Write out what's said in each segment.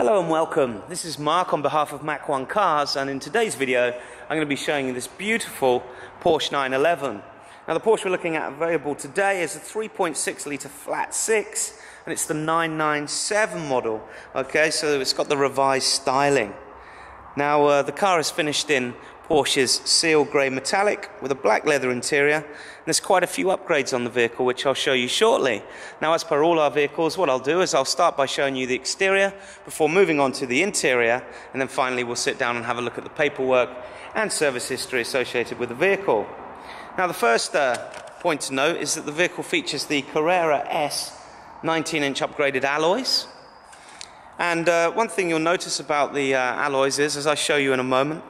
Hello and welcome. This is Mark on behalf of Mach 1 Cars, and in today's video I'm going to be showing you this beautiful Porsche 911. Now the Porsche we're looking at available today is a 3.6 litre flat 6, and it's the 997 model. Okay, so it's got the revised styling. Now the car is finished in Porsche's seal grey metallic with a black leather interior, and there's quite a few upgrades on the vehicle which I'll show you shortly. Now, as per all our vehicles, what I'll do is I'll start by showing you the exterior before moving on to the interior, and then finally we'll sit down and have a look at the paperwork and service history associated with the vehicle. Now the first point to note is that the vehicle features the Carrera S 19-inch upgraded alloys. And one thing you'll notice about the alloys is, as I show you in a moment,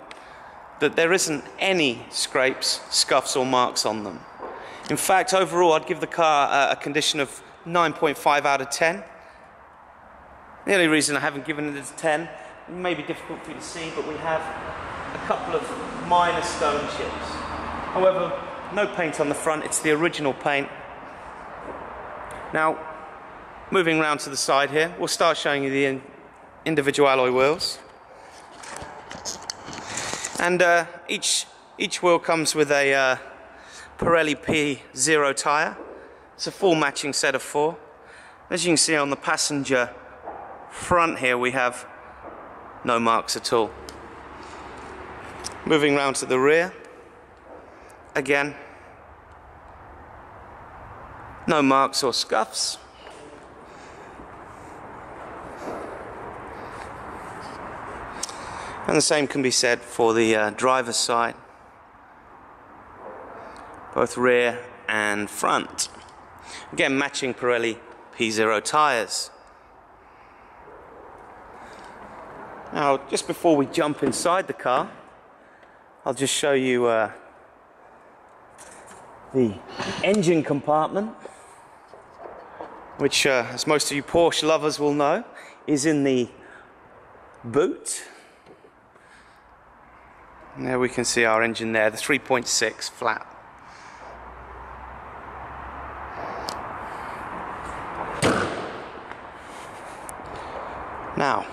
that there isn't any scrapes, scuffs or marks on them. In fact, overall I'd give the car a condition of 9.5 out of 10. The only reason I haven't given it a 10, it may be difficult for you to see, but we have a couple of minor stone chips. However, no paint on the front, it's the original paint. Now, moving round to the side here, we'll start showing you the individual alloy wheels. And each wheel comes with a Pirelli P0 tyre. It's a full matching set of 4. As you can see on the passenger front here, we have no marks at all. Moving round to the rear, again, no marks or scuffs. And the same can be said for the driver's side, both rear and front. Again, matching Pirelli P0 tyres. Now, just before we jump inside the car, I'll just show you the engine compartment, which, as most of you Porsche lovers will know, is in the boot. And there we can see our engine there, the 3.6 flat. Now,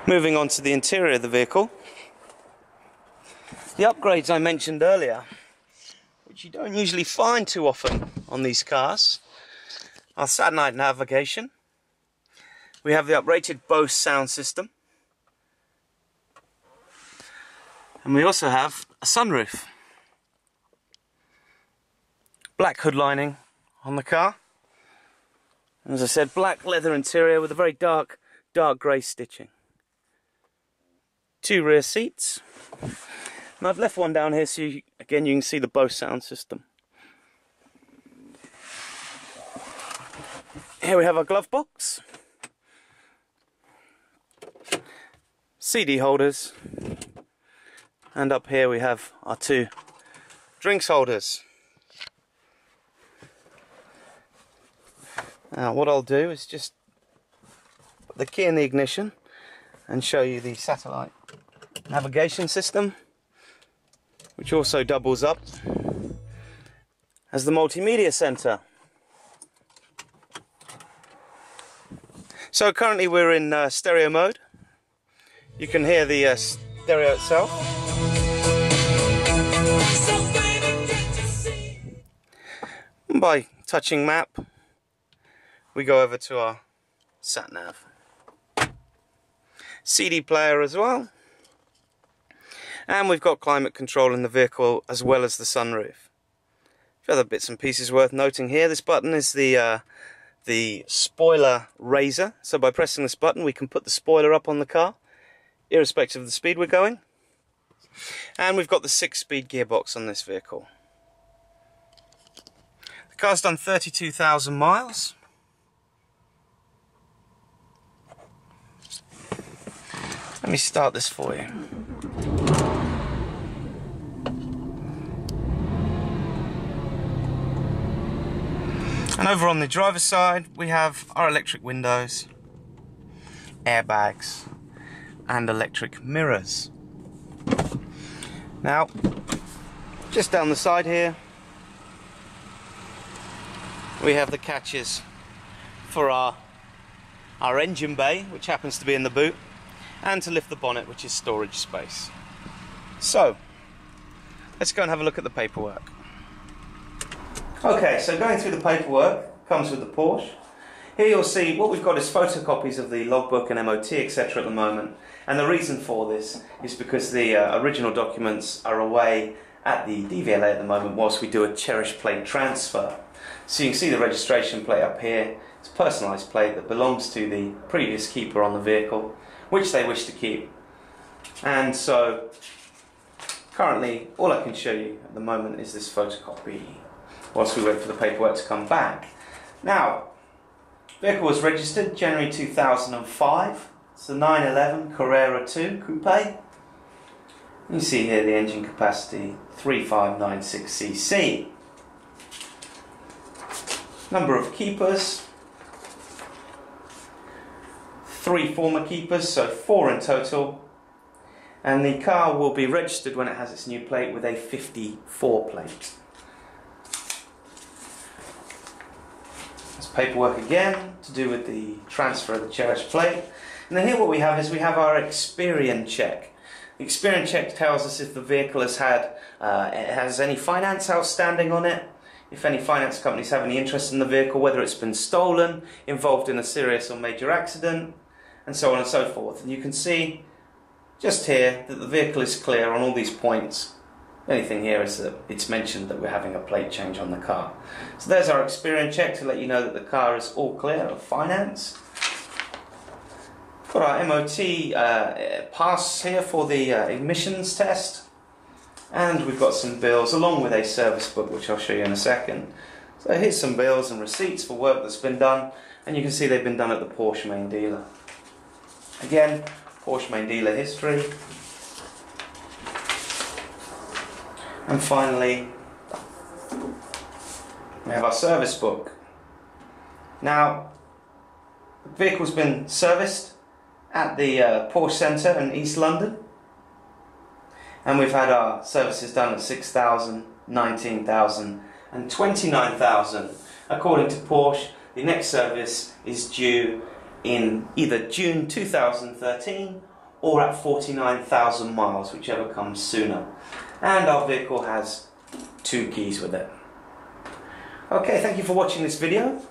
moving on to the interior of the vehicle, the upgrades I mentioned earlier, which you don't usually find too often on these cars, are sat-nav navigation. We have the uprated Bose sound system. And we also have a sunroof. Black hood lining on the car. And as I said, black leather interior with a very dark grey stitching. 2 rear seats. And I've left one down here so you can see the Bose sound system. Here we have our glove box. CD holders. And up here we have our 2 drinks holders. Now what I'll do is just put the key in the ignition and show you the satellite navigation system, which also doubles up as the multimedia center. So currently we're in stereo mode. You can hear the stereo itself. By touching map, we go over to our sat nav. CD player as well. And we've got climate control in the vehicle as well as the sunroof. A few other bits and pieces worth noting here. This button is the spoiler raiser. So by pressing this button we can put the spoiler up on the car, irrespective of the speed we're going. And we've got the 6-speed gearbox on this vehicle. The car's done 32,000 miles. Let me start this for you. And over on the driver's side we have our electric windows, airbags and electric mirrors. Now, just down the side here we have the catches for our our engine bay, which happens to be in the boot, and to lift the bonnet, which is storage space. So, let's go and have a look at the paperwork. Okay, so going through the paperwork comes with the Porsche. Here you'll see what we've got is photocopies of the logbook and MOT, etc. at the moment. And the reason for this is because the original documents are away at the DVLA at the moment whilst we do a cherished plate transfer. So you can see the registration plate up here. It's a personalised plate that belongs to the previous keeper on the vehicle, which they wish to keep. And so currently all I can show you at the moment is this photocopy whilst we wait for the paperwork to come back. Now, vehicle was registered January 2005. It's the 911 Carrera 2 Coupe. You see here the engine capacity 3596cc. Number of keepers, 3 former keepers, so 4 in total. And the car will be registered when it has its new plate with a 54 plate. Paperwork again to do with the transfer of the cherished plate. And then here what we have is we have our Experian check. The Experian check tells us if the vehicle has any finance outstanding on it, if any finance companies have any interest in the vehicle, whether it's been stolen, involved in a serious or major accident, and so on and so forth. And you can see just here that the vehicle is clear on all these points. The only thing here is that it's mentioned that we're having a plate change on the car. So there's our Experian check to let you know that the car is all clear of finance. Got our MOT pass here for the emissions test. And we've got some bills along with a service book, which I'll show you in a second. So here's some bills and receipts for work that's been done. And you can see they've been done at the Porsche main dealer. Again, Porsche main dealer history. And finally, we have our service book. Now, the vehicle's been serviced at the Porsche Centre in East London. And we've had our services done at 6,000, 19,000 and 29,000. According to Porsche, the next service is due in either June 2013 or at 49,000 miles, whichever comes sooner. And our vehicle has 2 keys with it. Okay, thank you for watching this video.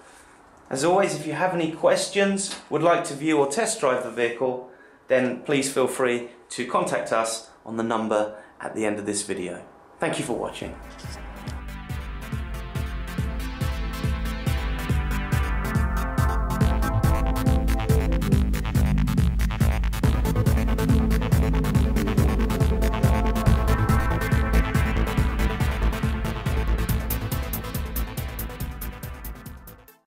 As always, if you have any questions, would like to view or test drive the vehicle, then please feel free to contact us on the number at the end of this video. Thank you for watching.